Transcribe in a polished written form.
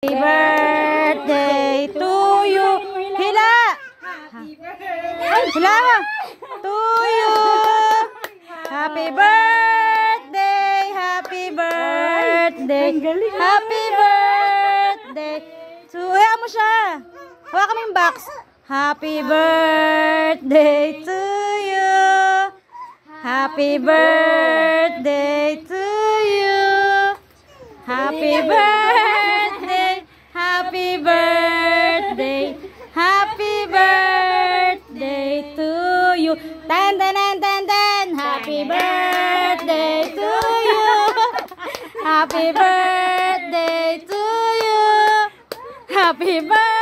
Happy birthday to you. Hila! Hila! To you. Happy birthday. Happy birthday. Happy birthday. Suya mo siya. Hawakan mo yung box. Happy birthday to you. Happy birthday to you. Happy birthday. Happy birthday. Happy birthday to you. Tan tan tan tan tan. Happy birthday to you. Happy birthday to you. Happy birthday.